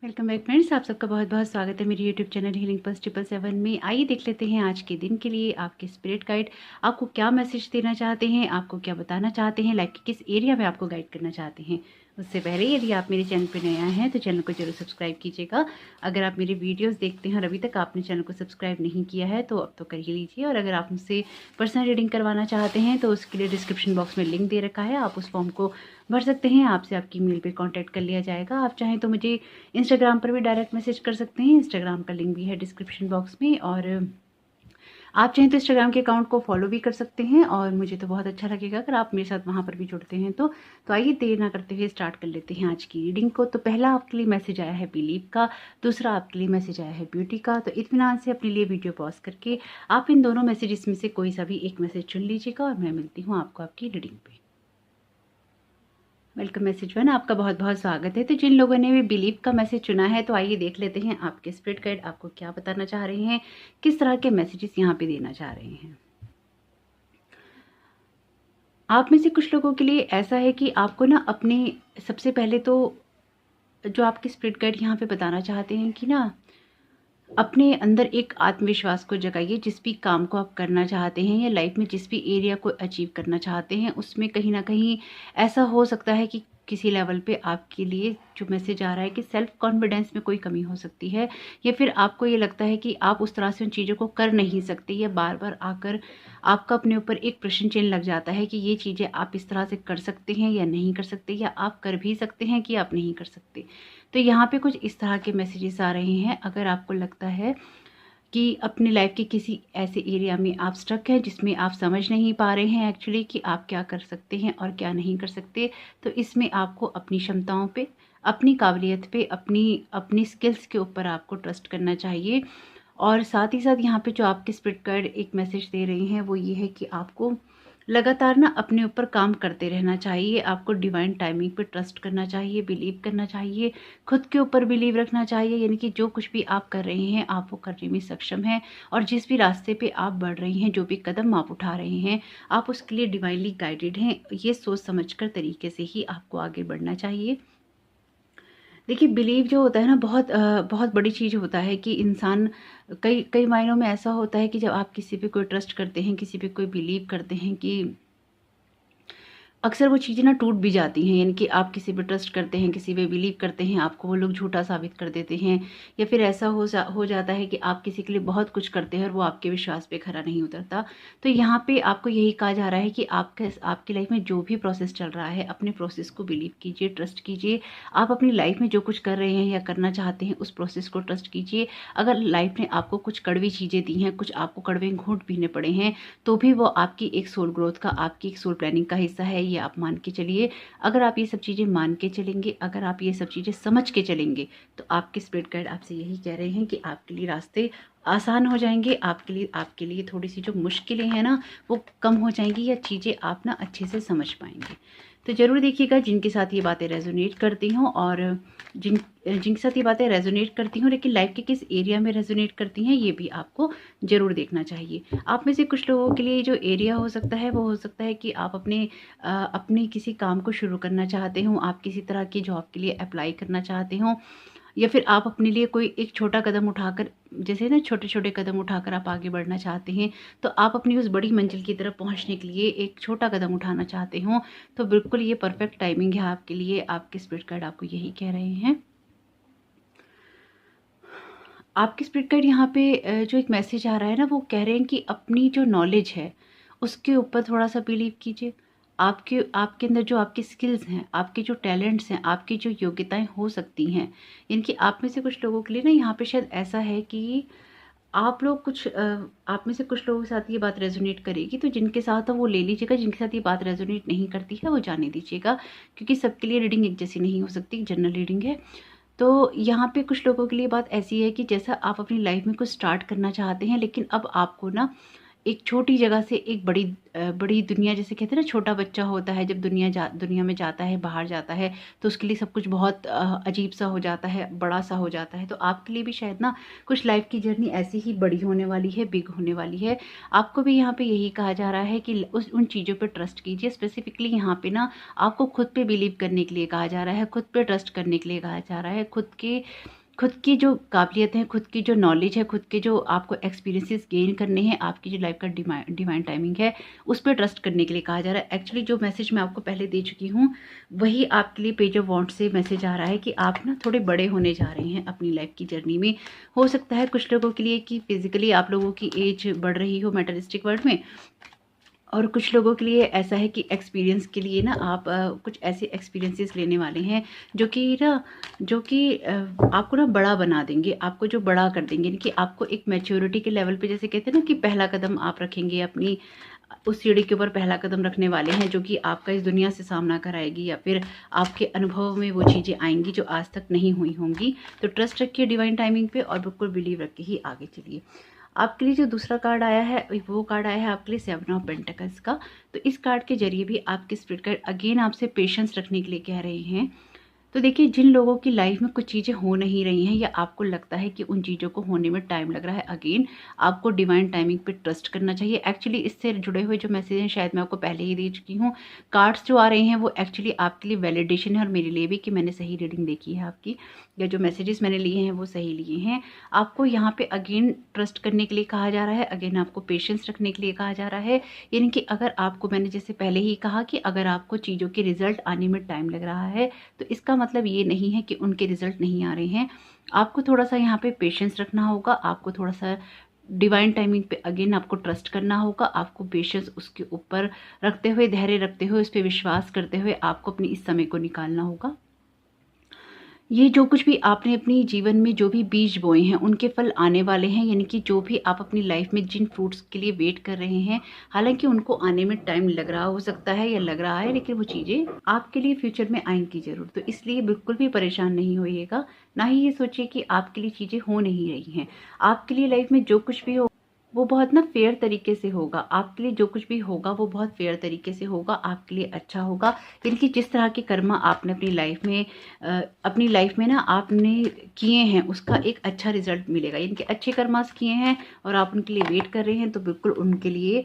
Welcome back friends, आप सबका बहुत बहुत स्वागत है मेरे यूट्यूब चैनल हीलिंग पल्स 777 में। आइए देख लेते हैं आज के दिन के लिए आपके स्पिरिट गाइड आपको क्या मैसेज देना चाहते हैं, आपको क्या बताना चाहते हैं, लाइफ के किस एरिया में आपको गाइड करना चाहते हैं। उससे पहले यदि आप मेरे चैनल पर नया हैं तो चैनल को जरूर सब्सक्राइब कीजिएगा। अगर आप मेरे वीडियोज़ देखते हैं और अभी तक आपने चैनल को सब्सक्राइब नहीं किया है तो अब तो कर ही लीजिए। और अगर आप मुझसे पर्सनल रीडिंग करवाना चाहते हैं तो उसके लिए डिस्क्रिप्शन बॉक्स में लिंक दे रखा है, आप उस फॉर्म को भर सकते हैं। आपसे आपकी मेल पे कांटेक्ट कर लिया जाएगा। आप चाहें तो मुझे इंस्टाग्राम पर भी डायरेक्ट मैसेज कर सकते हैं, इंस्टाग्राम का लिंक भी है डिस्क्रिप्शन बॉक्स में। और आप चाहें तो इंस्टाग्राम के अकाउंट को फॉलो भी कर सकते हैं और मुझे तो बहुत अच्छा लगेगा अगर आप मेरे साथ वहाँ पर भी जुड़ते हैं। तो आइए देर ना करते हुए स्टार्ट कर लेते हैं आज की रीडिंग को। तो पहला आपके लिए मैसेज आया है बिलीव का, दूसरा आपके लिए मैसेज आया है ब्यूटी का। तो इत्मीनान से अपने लिए वीडियो पॉज करके आप इन दोनों मैसेजेस में से कोई सा भी एक मैसेज चुन लीजिएगा और मैं मिलती हूँ आपको आपकी रीडिंग पे। वेलकम मैसेज वन, आपका बहुत बहुत स्वागत है। तो जिन लोगों ने भी बिलीव का मैसेज चुना है तो आइए देख लेते हैं आपके स्पिरिट गाइड आपको क्या बताना चाह रहे हैं, किस तरह के मैसेजेस यहाँ पे देना चाह रहे हैं। आप में से कुछ लोगों के लिए ऐसा है कि आपको ना अपने सबसे पहले तो जो आपके स्पिरिट गाइड यहाँ पे बताना चाहते हैं कि ना अपने अंदर एक आत्मविश्वास को जगाइए। जिस भी काम को आप करना चाहते हैं या लाइफ में जिस भी एरिया को अचीव करना चाहते हैं उसमें कहीं ना कहीं ऐसा हो सकता है कि किसी लेवल पे आपके लिए जो मैसेज आ रहा है कि सेल्फ कॉन्फिडेंस में कोई कमी हो सकती है, या फिर आपको ये लगता है कि आप उस तरह से उन चीज़ों को कर नहीं सकते, या बार बार आकर आपका अपने ऊपर एक प्रश्न चिन्ह लग जाता है कि ये चीज़ें आप इस तरह से कर सकते हैं या नहीं कर सकते, या आप कर भी सकते हैं कि आप नहीं कर सकते। तो यहाँ पे कुछ इस तरह के मैसेजेस आ रहे हैं। अगर आपको लगता है कि अपनी लाइफ के किसी ऐसे एरिया में आप स्टक हैं जिसमें आप समझ नहीं पा रहे हैं एक्चुअली कि आप क्या कर सकते हैं और क्या नहीं कर सकते, तो इसमें आपको अपनी क्षमताओं पे, अपनी काबिलियत पे, अपनी स्किल्स के ऊपर आपको ट्रस्ट करना चाहिए। और साथ ही साथ यहाँ पे जो आपके स्पिरिट गाइड एक मैसेज दे रहे हैं वो ये है कि आपको लगातार ना अपने ऊपर काम करते रहना चाहिए। आपको डिवाइन टाइमिंग पे ट्रस्ट करना चाहिए, बिलीव करना चाहिए, खुद के ऊपर बिलीव रखना चाहिए। यानी कि जो कुछ भी आप कर रहे हैं आप वो करने में सक्षम हैं, और जिस भी रास्ते पे आप बढ़ रहे हैं, जो भी कदम आप उठा रहे हैं, आप उसके लिए डिवाइनली गाइडेड हैं। ये सोच समझकर तरीके से ही आपको आगे बढ़ना चाहिए। देखिए, बिलीव जो होता है ना बहुत बड़ी चीज़ होता है कि इंसान कई कई मायनों में ऐसा होता है कि जब आप किसी पे कोई ट्रस्ट करते हैं, किसी पे कोई बिलीव करते हैं कि अक्सर वो चीज़ें ना टूट भी जाती हैं। यानी कि आप किसी पे ट्रस्ट करते हैं, किसी पे बिलीव करते हैं, आपको वो लोग झूठा साबित कर देते हैं, या फिर ऐसा हो जाता है कि आप किसी के लिए बहुत कुछ करते हैं और वो आपके विश्वास पे खरा नहीं उतरता। तो यहाँ पे आपको यही कहा जा रहा है कि आपकी लाइफ में जो भी प्रोसेस चल रहा है, अपने प्रोसेस को बिलीव कीजिए, ट्रस्ट कीजिए। आप अपनी लाइफ में जो कुछ कर रहे हैं या करना चाहते हैं उस प्रोसेस को ट्रस्ट कीजिए। अगर लाइफ ने आपको कुछ कड़वी चीज़ें दी हैं, कुछ आपको कड़वे घूंट पीने पड़े हैं, तो भी वो आपकी एक सोल ग्रोथ का, आपकी एक सोल प्लानिंग का हिस्सा है, ये आप मान के चलिए। अगर आप ये सब चीज़ें मान के चलेंगे, अगर आप ये सब चीज़ें समझ के चलेंगे, तो आपके स्पिरिट गाइड आपसे यही कह रहे हैं कि आपके लिए रास्ते आसान हो जाएंगे। आपके लिए थोड़ी सी जो मुश्किलें हैं ना वो कम हो जाएंगी, या चीज़ें आप ना अच्छे से समझ पाएंगे। तो ज़रूर देखिएगा जिनके साथ ये बातें रेजोनेट करती हों, और जिनके साथ ये बातें रेजोनेट करती हों लेकिन लाइफ के किस एरिया में रेजोनेट करती हैं ये भी आपको ज़रूर देखना चाहिए। आप में से कुछ लोगों के लिए जो एरिया हो सकता है वो हो सकता है कि आप अपने किसी काम को शुरू करना चाहते हों, आप किसी तरह की जॉब के लिए अप्लाई करना चाहते हों, या फिर आप अपने लिए कोई एक छोटा कदम उठाकर, जैसे ना छोटे छोटे कदम उठाकर आप आगे बढ़ना चाहते हैं, तो आप अपनी उस बड़ी मंजिल की तरफ पहुंचने के लिए एक छोटा कदम उठाना चाहते हो, तो बिल्कुल ये परफेक्ट टाइमिंग है आपके लिए। आपके स्पिरिट गाइड आपको यही कह रहे हैं। आपके स्पिरिट गाइड यहाँ पे जो एक मैसेज आ रहा है ना वो कह रहे हैं कि अपनी जो नॉलेज है उसके ऊपर थोड़ा सा बिलीव कीजिए। आपके आपके अंदर जो आपकी स्किल्स हैं, आपके जो टैलेंट्स हैं, आपकी जो योग्यताएं हो सकती हैं, इनकी आप में से कुछ लोगों के लिए ना यहाँ पे शायद ऐसा है कि आप में से कुछ लोगों के साथ ये बात रेजोनेट करेगी, तो जिनके साथ है वो ले लीजिएगा, जिनके साथ ये बात रेजोनेट नहीं करती है वो जाने दीजिएगा, क्योंकि सबके लिए रीडिंग एक जैसी नहीं हो सकती, जनरल रीडिंग है। तो यहाँ पे कुछ लोगों के लिए बात ऐसी है कि जैसा आप अपनी लाइफ में कुछ स्टार्ट करना चाहते हैं, लेकिन अब आपको ना एक छोटी जगह से एक बड़ी दुनिया, जैसे कहते हैं ना छोटा बच्चा होता है जब दुनिया में जाता है, बाहर जाता है, तो उसके लिए सब कुछ बहुत अजीब सा हो जाता है, बड़ा सा हो जाता है। तो आपके लिए भी शायद ना कुछ लाइफ की जर्नी ऐसी ही बड़ी होने वाली है, बिग होने वाली है। आपको भी यहाँ पे यही कहा जा रहा है कि उन चीज़ों पे ट्रस्ट कीजिए। स्पेसिफिकली यहाँ पे ना आपको खुद पे बिलीव करने के लिए कहा जा रहा है, खुद पे ट्रस्ट करने के लिए कहा जा रहा है। खुद की जो काबिलियत है, खुद की जो नॉलेज है, खुद के जो आपको एक्सपीरियंसेस गेन करने हैं, आपकी जो लाइफ का डिवाइन टाइमिंग है, उस पर ट्रस्ट करने के लिए कहा जा रहा है। एक्चुअली जो मैसेज मैं आपको पहले दे चुकी हूँ, वही आपके लिए पेज ऑफ वॉन्ट से मैसेज आ रहा है कि आप ना थोड़े बड़े होने जा रहे हैं अपनी लाइफ की जर्नी में। हो सकता है कुछ लोगों के लिए कि फिजिकली आप लोगों की एज बढ़ रही हो मैटरिस्टिक वर्ल्ड में, और कुछ लोगों के लिए ऐसा है कि एक्सपीरियंस के लिए ना आप कुछ ऐसे एक्सपीरियंसेस लेने वाले हैं जो कि आपको ना बड़ा बना देंगे, आपको जो बड़ा कर देंगे, यानी कि आपको एक मैच्योरिटी के लेवल पे, जैसे कहते हैं ना कि पहला कदम आप रखेंगे अपनी उस सीढ़ी के ऊपर, पहला कदम रखने वाले हैं जो कि आपका इस दुनिया से सामना कराएगी, या फिर आपके अनुभव में वो चीज़ें आएंगी जो आज तक नहीं हुई होंगी। तो ट्रस्ट रखिए डिवाइन टाइमिंग पे और बिल्कुल बिलीव रख के ही आगे चलिए। आपके लिए जो दूसरा कार्ड आया है, वो कार्ड आया है आपके लिए 7 ऑफ पेंटिकल्स का। तो इस कार्ड के जरिए भी आपके स्पिरिट गाइड अगेन आपसे पेशेंस रखने के लिए कह रहे हैं। तो देखिए, जिन लोगों की लाइफ में कुछ चीज़ें हो नहीं रही हैं या आपको लगता है कि उन चीज़ों को होने में टाइम लग रहा है, अगेन आपको डिवाइन टाइमिंग पे ट्रस्ट करना चाहिए। एक्चुअली इससे जुड़े हुए जो मैसेज हैं शायद मैं आपको पहले ही दे चुकी हूँ। कार्ड्स जो आ रहे हैं वो एक्चुअली आपके लिए वैलिडेशन है और मेरे लिए भी कि मैंने सही रीडिंग देखी है आपकी, या जो मैसेजेस मैंने लिए हैं वो सही लिए हैं। आपको यहाँ पे अगेन ट्रस्ट करने के लिए कहा जा रहा है, अगेन आपको पेशेंस रखने के लिए कहा जा रहा है। यानी कि अगर आपको, मैंने जैसे पहले ही कहा कि अगर आपको चीज़ों के रिजल्ट आने में टाइम लग रहा है, तो इसका मतलब ये नहीं है कि उनके रिजल्ट नहीं आ रहे हैं। आपको थोड़ा सा यहाँ पे पेशेंस रखना होगा, आपको थोड़ा सा डिवाइन टाइमिंग पे अगेन आपको ट्रस्ट करना होगा, आपको पेशेंस उसके ऊपर रखते हुए, धैर्य रखते हुए, उस पर विश्वास करते हुए आपको अपनी इस समय को निकालना होगा। ये जो कुछ भी आपने अपनी जीवन में जो भी बीज बोए हैं उनके फल आने वाले हैं। यानी कि जो भी आप अपनी लाइफ में जिन फ्रूट्स के लिए वेट कर रहे हैं, हालांकि उनको आने में टाइम लग रहा हो सकता है या लग रहा है, लेकिन वो चीज़ें आपके लिए फ्यूचर में आएंगी जरूर। तो इसलिए बिल्कुल भी परेशान नहीं होइएगा, ना ही ये सोचिए कि आपके लिए चीज़ें हो नहीं रही हैं। आपके लिए लाइफ में जो कुछ भी हो वो बहुत ना फेयर तरीके से होगा। आपके लिए जो कुछ भी होगा वो बहुत फेयर तरीके से होगा, आपके लिए अच्छा होगा। यानी कि जिस तरह के कर्मा आपने अपनी लाइफ में ना आपने किए हैं, उसका एक अच्छा रिजल्ट मिलेगा। यानी कि अच्छे कर्मास किए हैं और आप उनके लिए वेट कर रहे हैं, तो बिल्कुल उनके लिए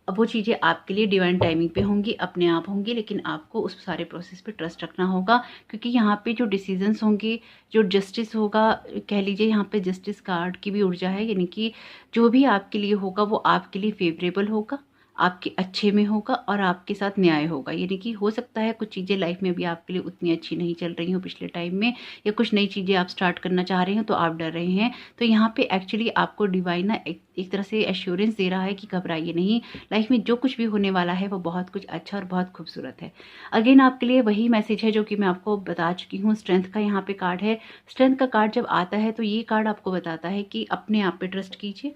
अब वो चीज़ें आपके लिए डिवाइन टाइमिंग पे होंगी, अपने आप होंगी। लेकिन आपको उस सारे प्रोसेस पे ट्रस्ट रखना होगा, क्योंकि यहाँ पे जो डिसीजंस होंगे, जो जस्टिस होगा, कह लीजिए यहाँ पे जस्टिस कार्ड की भी ऊर्जा है। यानी कि जो भी आपके लिए होगा वो आपके लिए फेवरेबल होगा, आपके अच्छे में होगा और आपके साथ न्याय होगा। यानी कि हो सकता है कुछ चीज़ें लाइफ में भी आपके लिए उतनी अच्छी नहीं चल रही हो पिछले टाइम में, या कुछ नई चीज़ें आप स्टार्ट करना चाह रहे हो तो आप डर रहे हैं। तो यहाँ पे एक्चुअली आपको डिवाइन ना एक तरह से एश्योरेंस दे रहा है कि घबराइए नहीं, लाइफ में जो कुछ भी होने वाला है वो बहुत कुछ अच्छा और बहुत खूबसूरत है। अगेन आपके लिए वही मैसेज है जो कि मैं आपको बता चुकी हूँ। स्ट्रेंथ का यहाँ पे कार्ड है। स्ट्रेंथ का कार्ड जब आता है तो ये कार्ड आपको बताता है कि अपने आप पे ट्रस्ट कीजिए,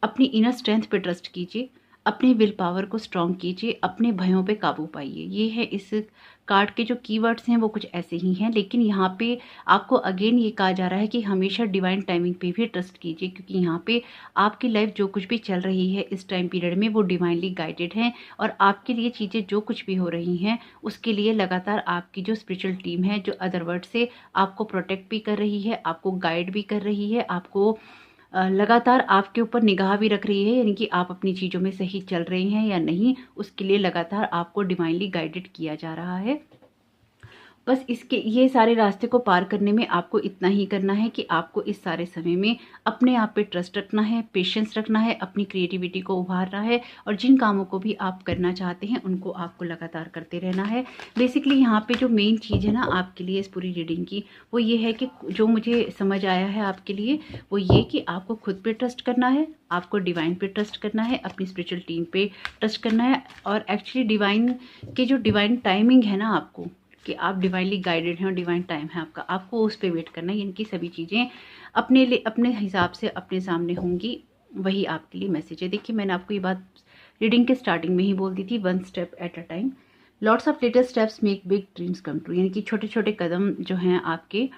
अपनी इनर स्ट्रेंथ पे ट्रस्ट कीजिए, अपने विल पावर को स्ट्रॉन्ग कीजिए, अपने भयों पे काबू पाइए। ये है इस कार्ड के जो कीवर्ड्स हैं वो कुछ ऐसे ही हैं। लेकिन यहाँ पे आपको अगेन ये कहा जा रहा है कि हमेशा डिवाइन टाइमिंग पे भी ट्रस्ट कीजिए, क्योंकि यहाँ पे आपकी लाइफ जो कुछ भी चल रही है इस टाइम पीरियड में वो डिवाइनली गाइडेड है। और आपके लिए चीज़ें जो कुछ भी हो रही हैं उसके लिए लगातार आपकी जो स्पिरिचुअल टीम है, जो अदर वर्ड से आपको प्रोटेक्ट भी कर रही है, आपको गाइड भी कर रही है, आपको लगातार आपके ऊपर निगाह भी रख रही है। यानी कि आप अपनी चीज़ों में सही चल रहे हैं या नहीं, उसके लिए लगातार आपको डिवाइनली गाइडेड किया जा रहा है। बस ये सारे रास्ते को पार करने में आपको इतना ही करना है कि आपको इस सारे समय में अपने आप पे ट्रस्ट रखना है, पेशेंस रखना है, अपनी क्रिएटिविटी को उभारना है, और जिन कामों को भी आप करना चाहते हैं उनको आपको लगातार करते रहना है। बेसिकली यहाँ पे जो मेन चीज़ है ना आपके लिए इस पूरी रीडिंग की, वो ये है कि जो मुझे समझ आया है आपके लिए वो ये कि आपको खुद पे ट्रस्ट करना है, आपको डिवाइन पे ट्रस्ट करना है, अपनी स्पिरिचुअल टीम पे ट्रस्ट करना है। और एक्चुअली डिवाइन के जो डिवाइन टाइमिंग है ना, आपको कि आप डिवाइनली गाइडेड हैं और डिवाइन टाइम है आपका, आपको उस पर वेट करना है। इनकी सभी चीज़ें अपने हिसाब से अपने सामने होंगी, वही आपके लिए मैसेज है। देखिए, मैंने आपको ये बात रीडिंग के स्टार्टिंग में ही बोल दी थी, 1 step at a time, lots of little steps make big dreams come true. यानी कि छोटे छोटे कदम जो हैं आपके,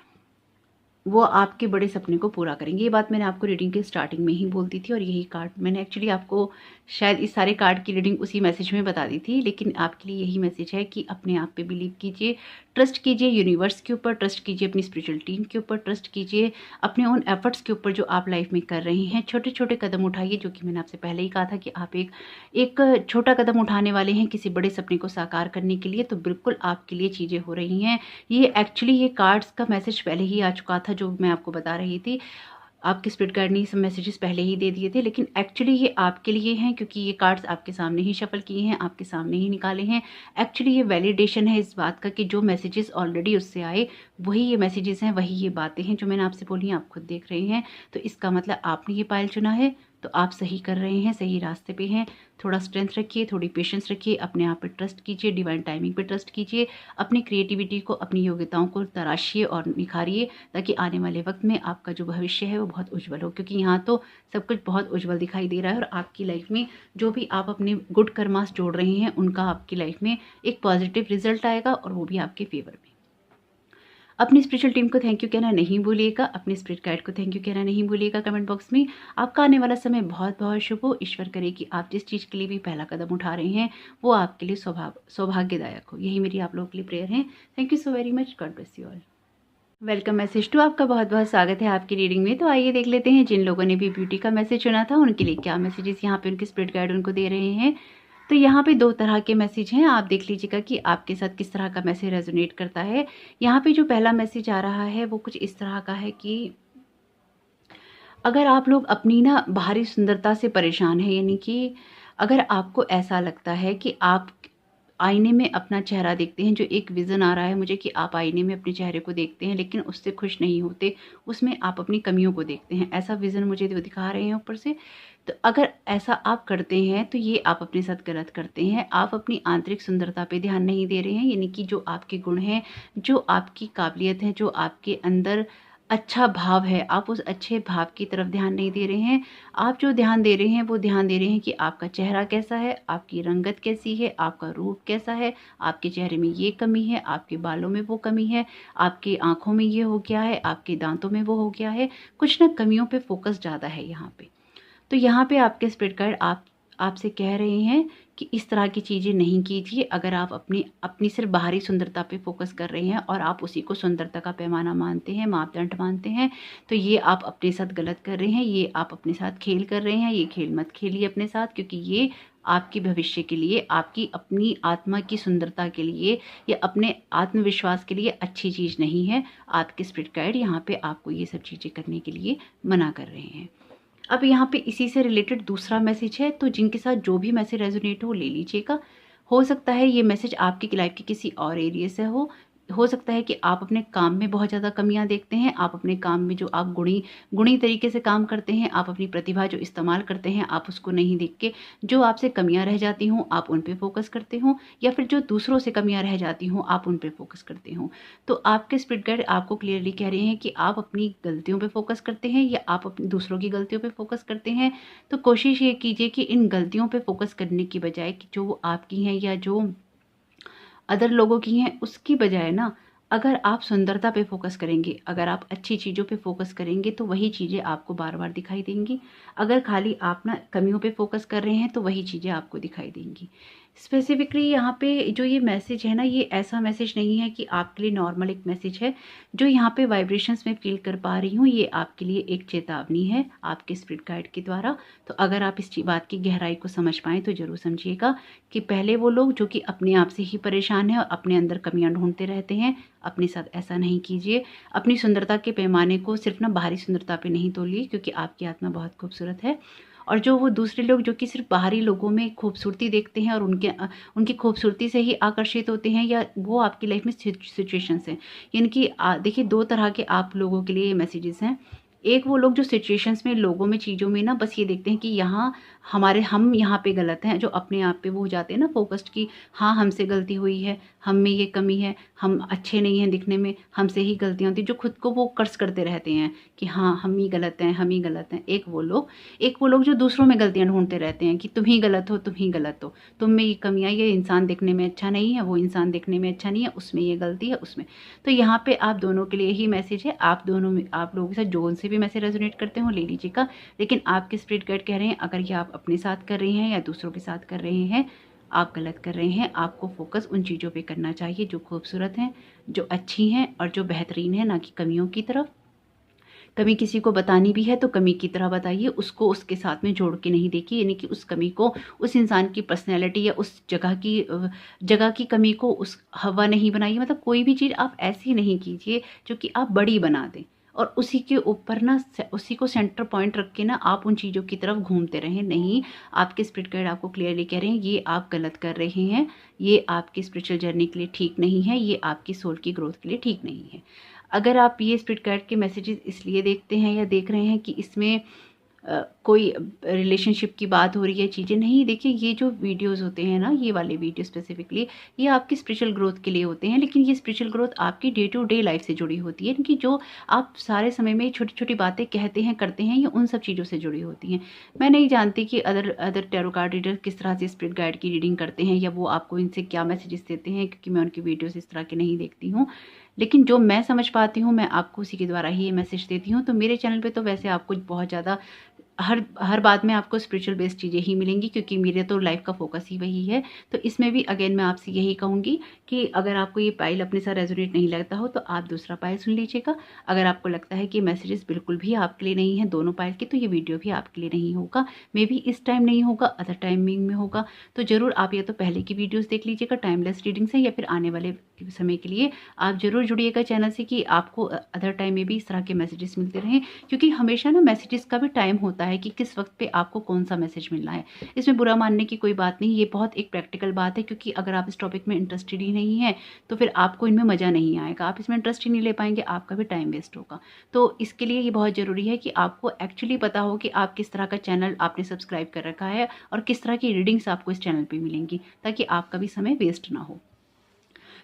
वो आपके बड़े सपने को पूरा करेंगे। ये बात मैंने आपको रीडिंग के स्टार्टिंग में ही बोल दी थी और यही कार्ड मैंने एक्चुअली आपको शायद इस सारे कार्ड की रीडिंग उसी मैसेज में बता दी थी, लेकिन आपके लिए यही मैसेज है कि अपने आप पे बिलीव कीजिए, ट्रस्ट कीजिए यूनिवर्स के ऊपर, ट्रस्ट कीजिए अपनी स्पिरिचुअल टीम के ऊपर, ट्रस्ट कीजिए अपने उन एफर्ट्स के ऊपर जो आप लाइफ में कर रही हैं। छोटे छोटे कदम उठाइए, जो कि मैंने आपसे पहले ही कहा था कि आप एक छोटा कदम उठाने वाले हैं किसी बड़े सपने को साकार करने के लिए, तो बिल्कुल आपके लिए चीज़ें हो रही हैं। ये एक्चुअली ये कार्ड्स का मैसेज पहले ही आ चुका था जो मैं आपको बता रही थी। आपके स्पिरिट गाइड ने ये सब मैसेजेस पहले ही दे दिए थे, लेकिन एक्चुअली ये आपके लिए हैं क्योंकि ये कार्ड्स आपके सामने ही शफल किए हैं, आपके सामने ही निकाले हैं। एक्चुअली ये वैलिडेशन है इस बात का कि जो मैसेजेस ऑलरेडी उससे आए वही ये मैसेजेस हैं, वही ये बातें हैं जो मैंने आपसे बोली, आप खुद देख रहे हैं। तो इसका मतलब आपने ये पायल चुना है, तो आप सही कर रहे हैं, सही रास्ते पे हैं। थोड़ा स्ट्रेंथ रखिए, थोड़ी पेशेंस रखिए, अपने आप पे ट्रस्ट कीजिए, डिवाइन टाइमिंग पे ट्रस्ट कीजिए, अपनी क्रिएटिविटी को, अपनी योग्यताओं को तराशिए और निखारिए, ताकि आने वाले वक्त में आपका जो भविष्य है वो बहुत उज्जवल हो। क्योंकि यहाँ तो सब कुछ बहुत उज्जवल दिखाई दे रहा है और आपकी लाइफ में जो भी आप अपने गुड कर्मास जोड़ रहे हैं उनका आपकी लाइफ में एक पॉजिटिव रिजल्ट आएगा और वो भी आपके फेवर में। अपनी स्पिरिचुअल टीम को थैंक यू कहना नहीं भूलिएगा, अपने स्पिरिट गाइड को थैंक यू कहना नहीं भूलिएगा कमेंट बॉक्स में। आपका आने वाला समय बहुत बहुत शुभ हो। ईश्वर करे कि आप जिस चीज़ के लिए भी पहला कदम उठा रहे हैं वो आपके लिए सौभाग्यदायक हो। यही मेरी आप लोगों के लिए प्रेयर है। Thank you so very much. God bless you all. Welcome message to, आपका बहुत बहुत स्वागत है आपकी रीडिंग में। तो आइए देख लेते हैं जिन लोगों ने भी ब्यूटी का मैसेज चुना था उनके लिए क्या मैसेजेस यहाँ पे उनके स्पिरिट गाइड उनको दे रहे हैं। तो यहाँ पे 2 तरह के मैसेज हैं, आप देख लीजिएगा कि आपके साथ किस तरह का मैसेज रेजोनेट करता है। यहाँ पे जो पहला मैसेज आ रहा है वो कुछ इस तरह का है कि अगर आप लोग अपनी ना बाहरी सुंदरता से परेशान हैं, यानी कि अगर आपको ऐसा लगता है कि आप आईने में अपना चेहरा देखते हैं, जो एक विज़न आ रहा है मुझे कि आप आईने में अपने चेहरे को देखते हैं लेकिन उससे खुश नहीं होते, उसमें आप अपनी कमियों को देखते हैं, ऐसा विज़न मुझे वो दिखा रहे हैं ऊपर से। तो अगर ऐसा आप करते हैं तो ये आप अपने साथ गलत करते हैं। आप अपनी आंतरिक सुंदरता पे ध्यान नहीं दे रहे हैं, यानी कि जो आपके गुण हैं, जो आपकी काबिलियत है, जो आपके अंदर अच्छा भाव है, आप उस अच्छे भाव की तरफ ध्यान नहीं दे रहे हैं। आप जो ध्यान दे रहे हैं वो ध्यान दे रहे हैं कि आपका चेहरा कैसा है, आपकी रंगत कैसी है, आपका रूप कैसा है, आपके चेहरे में ये कमी है, आपके बालों में वो कमी है, आपकी आँखों में ये हो गया है, आपके दांतों में वो हो गया है। कुछ ना कमियों पे फोकस ज़्यादा है यहाँ पे। तो यहाँ पे आपके स्पिरिट गाइड आपसे कह रहे हैं कि इस तरह की चीज़ें नहीं कीजिए। अगर आप अपनी सिर्फ बाहरी सुंदरता पे फोकस कर रहे हैं और आप उसी को सुंदरता का पैमाना मानते हैं, मापदंड मानते हैं, तो ये आप अपने साथ गलत कर रहे हैं, ये आप अपने साथ खेल कर रहे हैं। ये खेल मत खेलिए अपने साथ, क्योंकि ये आपके भविष्य के लिए, आपकी अपनी आत्मा की सुंदरता के लिए या अपने आत्मविश्वास के लिए अच्छी चीज़ नहीं है। आपके स्पिरिट गाइड यहाँ पे आपको ये सब चीज़ें करने के लिए मना कर रहे हैं। अब यहाँ पे इसी से रिलेटेड दूसरा मैसेज है, तो जिनके साथ जो भी मैसेज रेजोनेट हो ले लीजिएगा। हो सकता है ये मैसेज आपकी लाइफ के किसी और एरिया से हो सकता है कि आप अपने काम में बहुत ज़्यादा कमियां देखते हैं, आप अपने काम में जो आप गुणी तरीके से काम करते हैं, आप अपनी प्रतिभा जो इस्तेमाल करते हैं, आप उसको नहीं देख के जो आपसे कमियां रह जाती हों आप उन पे फोकस करते हों, या फिर जो दूसरों से कमियां रह जाती हों आप उन पे फोकस करते हों। तो आपके स्पिरिट गाइड आपको क्लियरली कह रहे हैं कि आप अपनी गलतियों पे फोकस करते हैं या आप अपनी दूसरों की गलतियों पे फोकस करते हैं। तो कोशिश ये कीजिए कि इन गलतियों पे फोकस करने की बजाय कि जो वो आपकी हैं या जो अदर लोगों की हैं, उसकी बजाय ना अगर आप सुंदरता पे फोकस करेंगे, अगर आप अच्छी चीज़ों पे फोकस करेंगे तो वही चीज़ें आपको बार बार दिखाई देंगी। अगर खाली आप ना कमियों पे फोकस कर रहे हैं तो वही चीज़ें आपको दिखाई देंगी। स्पेसिफिकली यहाँ पे जो ये मैसेज है ना, ये ऐसा मैसेज नहीं है कि आपके लिए नॉर्मल एक मैसेज है। जो यहाँ पे वाइब्रेशंस में फील कर पा रही हूँ, ये आपके लिए एक चेतावनी है आपके स्पिरिट गाइड के द्वारा। तो अगर आप इस बात की गहराई को समझ पाएँ तो ज़रूर समझिएगा कि पहले वो लोग जो कि अपने आप से ही परेशान हैं और अपने अंदर कमियां ढूंढते रहते हैं, अपने साथ ऐसा नहीं कीजिए। अपनी सुंदरता के पैमाने को सिर्फ ना बाहरी सुंदरता पे नहीं तोलिए, क्योंकि आपकी आत्मा बहुत खूबसूरत है। और जो वो दूसरे लोग जो कि सिर्फ बाहरी लोगों में खूबसूरती देखते हैं और उनकी खूबसूरती से ही आकर्षित होते हैं, या वो आपकी लाइफ में सिचुएशंस हैं, यानी कि देखिए 2 तरह के आप लोगों के लिए ये मैसेजेस हैं। एक वो लोग जो सिचुएशंस में, लोगों में, चीज़ों में ना बस ये देखते हैं कि यहाँ हम यहाँ पे गलत हैं, जो अपने आप पे वो हो जाते हैं ना फोकस्ड कि हाँ हमसे गलती हुई है, हम में ये कमी है, हम अच्छे नहीं हैं दिखने में, हमसे ही गलतियाँ होती, जो खुद को वो कर्स करते रहते हैं कि हाँ हम ही गलत हैं, हम ही गलत हैं। एक वो लोग जो दूसरों में गलतियाँ ढूंढते रहते हैं कि तुम ही गलत हो, तुम ही गलत हो, तुम में ये कमियाँ, ये इंसान दिखने में अच्छा नहीं है, वो इंसान दिखने में अच्छा नहीं है, उसमें ये गलती है, उसमें। तो यहाँ पे आप दोनों के लिए ही मैसेज है, आप दोनों में, आप लोगों के साथ जो उनसे भी मैसेज रेजोनेट करते हो ले लीजिएगा। लेकिन आपके स्पिरिट गाइड कह रहे हैं अगर ये आप अपने साथ कर रहे हैं या दूसरों के साथ कर रहे हैं, आप गलत कर रहे हैं। आपको फोकस उन चीज़ों पे करना चाहिए जो खूबसूरत हैं, जो अच्छी हैं और जो बेहतरीन है, ना कि कमियों की तरफ। कमी किसी को बतानी भी है तो कमी की तरह बताइए, उसको उसके साथ में जोड़ के नहीं देखिए, यानी कि उस कमी को उस इंसान की पर्सनैलिटी या उस जगह की कमी को उस हवा नहीं बनाइए। मतलब कोई भी चीज़ आप ऐसी नहीं कीजिए जो कि आप बड़ी बना दें और उसी के ऊपर ना उसी को सेंटर पॉइंट रख के ना आप उन चीज़ों की तरफ घूमते रहें। नहीं, आपके स्पिरिट गाइड आपको क्लियरली कह रहे हैं ये आप गलत कर रहे हैं, ये आपकी स्पिरिचुअल जर्नी के लिए ठीक नहीं है, ये आपकी सोल की ग्रोथ के लिए ठीक नहीं है। अगर आप ये स्पिरिट गाइड के मैसेजेस इसलिए देखते हैं या देख रहे हैं कि इसमें कोई रिलेशनशिप की बात हो रही है, चीज़ें नहीं, देखिए ये जो वीडियोस होते हैं ना, ये वाले वीडियो स्पेसिफिकली ये आपकी स्पिरिचुअल ग्रोथ के लिए होते हैं। लेकिन ये स्पिरिचुअल ग्रोथ आपकी डे टू डे लाइफ से जुड़ी होती है, क्योंकि जो आप सारे समय में छोटी छोटी बातें कहते हैं, करते हैं, ये उन सब चीज़ों से जुड़ी होती हैं। मैं नहीं जानती कि अदर टैरो कार्ड रीडर किस तरह से स्पिरिट गाइड की रीडिंग करते हैं या वो आपको इनसे क्या मैसेजेस देते हैं, क्योंकि मैं उनकी वीडियोज़ इस तरह की नहीं देखती हूँ। लेकिन जो मैं समझ पाती हूँ, मैं आपको उसी के द्वारा ही ये मैसेज देती हूँ। तो मेरे चैनल पे तो वैसे आपको बहुत ज़्यादा हर बात में आपको स्पिरिचुअल बेस्ड चीज़ें ही मिलेंगी, क्योंकि मेरे तो लाइफ का फोकस ही वही है। तो इसमें भी अगेन मैं आपसे यही कहूँगी कि अगर आपको ये पाइल अपने साथ रेजोनेट नहीं लगता हो तो आप दूसरा पाइल सुन लीजिएगा। अगर आपको लगता है कि मैसेजेस बिल्कुल भी आपके लिए नहीं है दोनों पाइल की, तो ये वीडियो भी आपके लिए नहीं होगा। मे बी इस टाइम नहीं होगा, अदर टाइमिंग में होगा। तो ज़रूर आप या तो पहले की वीडियोज़ देख लीजिएगा टाइमलेस रीडिंग से, या फिर आने वाले समय के लिए आप ज़रूर जुड़िएगा चैनल से कि आपको अदर टाइम में भी इस तरह के मैसेजेस मिलते रहें। क्योंकि हमेशा ना मैसेजेस का भी टाइम होता है कि किस वक्त पे आपको कौन सा मैसेज मिलना है। इसमें बुरा मानने की कोई बात नहीं, ये बहुत एक प्रैक्टिकल बात है। क्योंकि अगर आप इस टॉपिक में इंटरेस्टेड ही नहीं है तो फिर आपको इनमें मज़ा नहीं आएगा, आप इसमें इंटरेस्ट ही नहीं ले पाएंगे, आपका भी टाइम वेस्ट होगा। तो इसके लिए ये बहुत ज़रूरी है कि आपको एक्चुअली पता हो कि आप किस तरह का चैनल आपने सब्सक्राइब कर रखा है और किस तरह की रीडिंग्स आपको इस चैनल पर मिलेंगी, ताकि आपका भी समय वेस्ट ना हो।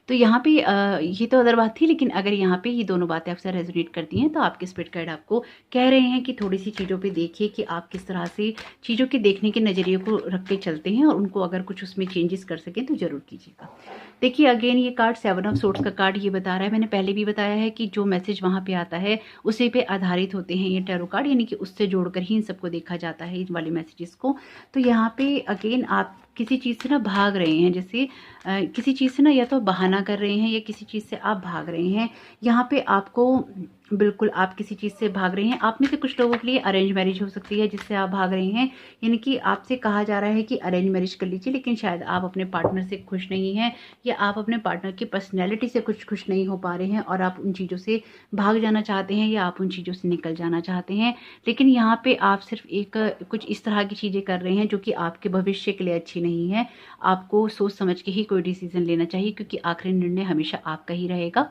तो यहाँ पे ये तो अदर बात थी, लेकिन अगर यहाँ पे ये दोनों बातें आपसे रेजोनेट करती हैं तो आपके स्पिरिट गाइड आपको कह रहे हैं कि थोड़ी सी चीज़ों पे देखिए कि आप किस तरह से चीज़ों के देखने के नज़रिए को रख के चलते हैं, और उनको अगर कुछ उसमें चेंजेस कर सकें तो ज़रूर कीजिएगा। देखिए अगेन ये कार्ड 7 ऑफ सोर्ड्स का कार्ड ये बता रहा है, मैंने पहले भी बताया है कि जो मैसेज वहाँ पर आता है उसी पे आधारित होते हैं ये टैरो कार्ड, यानी कि उससे जोड़कर ही इन सबको देखा जाता है, इन वाले मैसेजेस को। तो यहाँ पे अगेन आप किसी चीज़ से ना भाग रहे हैं, जैसे किसी चीज़ से ना या तो बहाना कर रहे हैं या किसी चीज़ से आप भाग रहे हैं। यहाँ पे आपको बिल्कुल आप किसी चीज़ से भाग रहे हैं। आप में से कुछ लोगों के लिए अरेंज मैरिज हो सकती है जिससे आप भाग रहे हैं, यानी कि आपसे कहा जा रहा है कि अरेंज मैरिज कर लीजिए, लेकिन शायद आप अपने पार्टनर से खुश नहीं हैं या आप अपने पार्टनर की पर्सनैलिटी से कुछ खुश नहीं हो पा रहे हैं और आप उन चीज़ों से भाग जाना चाहते हैं या आप उन चीज़ों से निकल जाना चाहते हैं। लेकिन यहाँ पे आप सिर्फ एक कुछ इस तरह की चीज़ें कर रहे हैं जो कि आपके भविष्य के लिए अच्छी नहीं है। आपको सोच समझ के ही कोई डिसीजन लेना चाहिए, क्योंकि आखिरी निर्णय हमेशा आपका ही रहेगा।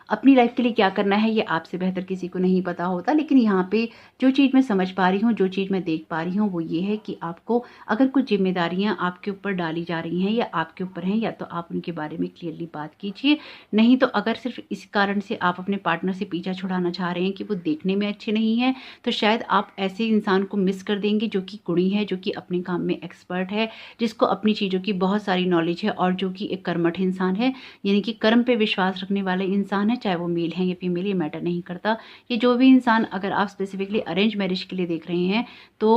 अपनी लाइफ के लिए क्या करना है ये आपसे बेहतर किसी को नहीं पता होता। लेकिन यहाँ पे जो चीज़ मैं समझ पा रही हूँ, जो चीज़ मैं देख पा रही हूँ वो ये है कि आपको अगर कुछ जिम्मेदारियाँ आपके ऊपर डाली जा रही हैं या आपके ऊपर हैं, या तो आप उनके बारे में क्लियरली बात कीजिए। नहीं तो अगर सिर्फ इस कारण से आप अपने पार्टनर से पीछा छुड़ाना चाह रहे हैं कि वो देखने में अच्छे नहीं हैं, तो शायद आप ऐसे इंसान को मिस कर देंगे जो कि गुणी है, जो कि अपने काम में एक्सपर्ट है, जिसको अपनी चीज़ों की बहुत सारी नॉलेज है और जो कि एक कर्मठ इंसान है, यानी कि कर्म पे विश्वास रखने वाले इंसान है। चाहे वो मेल है या फीमेल, ये मैटर नहीं करता। ये जो भी इंसान, अगर आप स्पेसिफिकली अरेंज मैरिज के लिए देख रहे हैं तो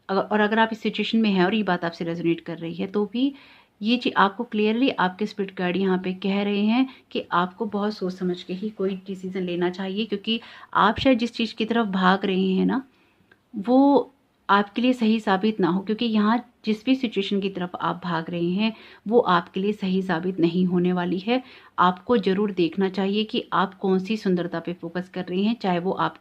अगर आप इस सिचुएशन में हैं और ये बात आपसे रेजोनेट कर रही है, तो भी ये चीज़ आपको क्लियरली आपके स्पिरिट गाइड यहाँ पे कह रहे हैं कि आपको बहुत सोच समझ के ही कोई डिसीजन लेना चाहिए। क्योंकि आप शायद जिस चीज़ की तरफ भाग रहे हैं ना, वो आपके लिए सही साबित ना हो। क्योंकि यहाँ जिस भी सिचुएशन की तरफ आप भाग रहे हैं वो आपके लिए सही साबित नहीं होने वाली है। आपको ज़रूर देखना चाहिए कि आप कौन सी सुंदरता पे फोकस कर रहे हैं। चाहे वो आप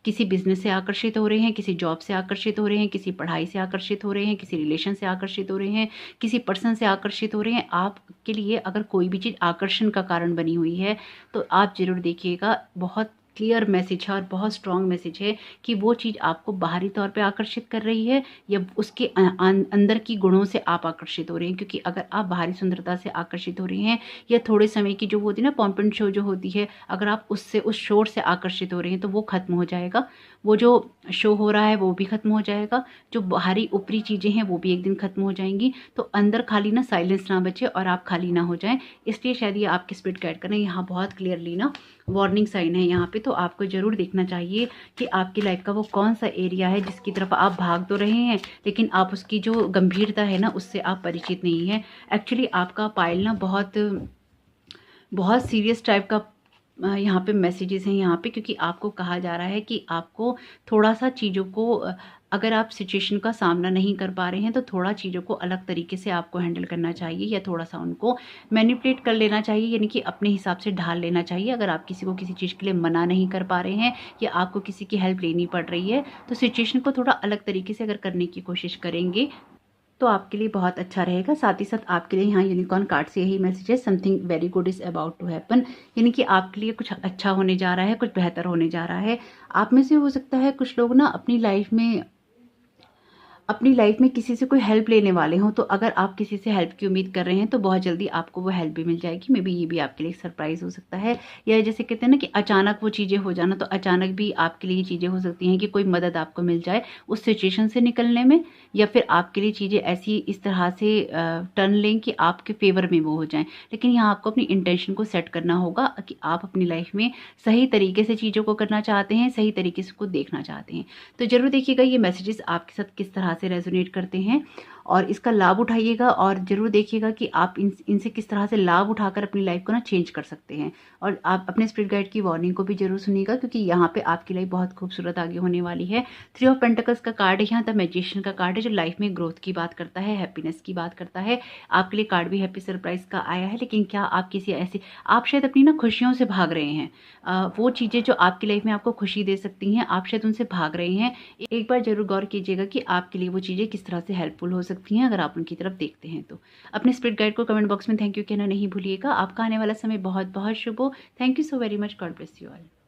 किसी बिजनेस से आकर्षित हो रहे हैं, किसी जॉब से आकर्षित हो रहे हैं, किसी पढ़ाई से आकर्षित हो रहे हैं, किसी रिलेशन से आकर्षित हो रहे हैं, किसी पर्सन से आकर्षित हो रहे हैं। आपके लिए अगर कोई भी चीज़ आकर्षण का कारण बनी हुई है तो आप ज़रूर देखिएगा, बहुत क्लियर मैसेज है और बहुत स्ट्रॉन्ग मैसेज है कि वो चीज़ आपको बाहरी तौर पे आकर्षित कर रही है या उसके अंदर की गुणों से आप आकर्षित हो रहे हैं। क्योंकि अगर आप बाहरी सुंदरता से आकर्षित हो रही हैं या थोड़े समय की जो होती है ना पॉम्पन शो जो होती है, अगर आप उससे उस शोर से आकर्षित हो रही हैं तो वो ख़त्म हो जाएगा। वो जो शो हो रहा है वो भी ख़त्म हो जाएगा, जो बाहरी ऊपरी चीज़ें हैं वो भी एक दिन ख़त्म हो जाएंगी। तो अंदर खाली ना साइलेंस ना बचे और आप खाली ना हो जाएं। इसलिए शायद ये आपके स्पिरिट गाइड कर रहे हैं। यहाँ बहुत क्लियरली ना वार्निंग साइन है यहाँ पे, तो आपको ज़रूर देखना चाहिए कि आपकी लाइफ का वो कौन सा एरिया है जिसकी तरफ आप भाग तो रहे हैं लेकिन आप उसकी जो गंभीरता है ना उससे आप परिचित नहीं है। एक्चुअली आपका पायल ना बहुत बहुत सीरियस टाइप का यहाँ पे मैसेजेस हैं यहाँ पे, क्योंकि आपको कहा जा रहा है कि आपको थोड़ा सा चीज़ों को अगर आप सिचुएशन का सामना नहीं कर पा रहे हैं तो थोड़ा चीज़ों को अलग तरीके से आपको हैंडल करना चाहिए या थोड़ा सा उनको मैनिपुलेट कर लेना चाहिए, यानी कि अपने हिसाब से ढाल लेना चाहिए। अगर आप किसी को किसी चीज़ के लिए मना नहीं कर पा रहे हैं या आपको किसी की हेल्प लेनी पड़ रही है तो सिचुएशन को थोड़ा अलग तरीके से अगर करने की कोशिश करेंगे तो आपके लिए बहुत अच्छा रहेगा। साथ ही साथ आपके लिए यहाँ यूनिकॉर्न कार्ड से यही मैसेज है, something very good is about to happen, यानी कि आपके लिए कुछ अच्छा होने जा रहा है, कुछ बेहतर होने जा रहा है। आप में से हो सकता है कुछ लोग ना अपनी लाइफ में किसी से कोई हेल्प लेने वाले हों, तो अगर आप किसी से हेल्प की उम्मीद कर रहे हैं तो बहुत जल्दी आपको वो हेल्प भी मिल जाएगी। मे बी ये भी आपके लिए एक सरप्राइज़ हो सकता है, या जैसे कहते हैं ना कि अचानक वो चीज़ें हो जाना, तो अचानक भी आपके लिए चीज़ें हो सकती हैं कि कोई मदद आपको मिल जाए उस सिचुएशन से निकलने में, या फिर आपके लिए चीज़ें ऐसी इस तरह से टर्न लें कि आपके फेवर में वो हो जाएं। लेकिन यहाँ आपको अपनी इंटेंशन को सेट करना होगा कि आप अपनी लाइफ में सही तरीके से चीज़ों को करना चाहते हैं, सही तरीके से उसको देखना चाहते हैं। तो ज़रूर देखिएगा ये मैसेजेस आपके साथ किस तरह से रेजोनेट करते हैं और इसका लाभ उठाइएगा, और ज़रूर देखिएगा कि आप इनसे किस तरह से लाभ उठाकर अपनी लाइफ को ना चेंज कर सकते हैं। और आप अपने स्पिरिट गाइड की वार्निंग को भी जरूर सुनिएगा, क्योंकि यहाँ पे आपकी लाइफ बहुत खूबसूरत आगे होने वाली है। 3 ऑफ पेंटिकल्स का कार्ड है यहाँ, द मैजिशियन का कार्ड है जो लाइफ में ग्रोथ की बात करता है, हैप्पीनेस की बात करता है। आपके लिए कार्ड भी हैप्पी सरप्राइज का आया है, लेकिन क्या आप किसी ऐसी, आप शायद अपनी ना खुशियों से भाग रहे हैं। वो चीज़ें जो आपकी लाइफ में आपको खुशी दे सकती हैं आप शायद उनसे भाग रहे हैं। एक बार जरूर गौर कीजिएगा कि आपके लिए वो चीज़ें किस तरह से हेल्पफुल हो सकती हैं अगर आप उनकी तरफ देखते हैं तो। अपने स्पिरिट गाइड को कमेंट बॉक्स में थैंक यू कहना नहीं भूलिएगा। आपका आने वाला समय बहुत बहुत शुभ हो। Thank you so very much. God bless you all.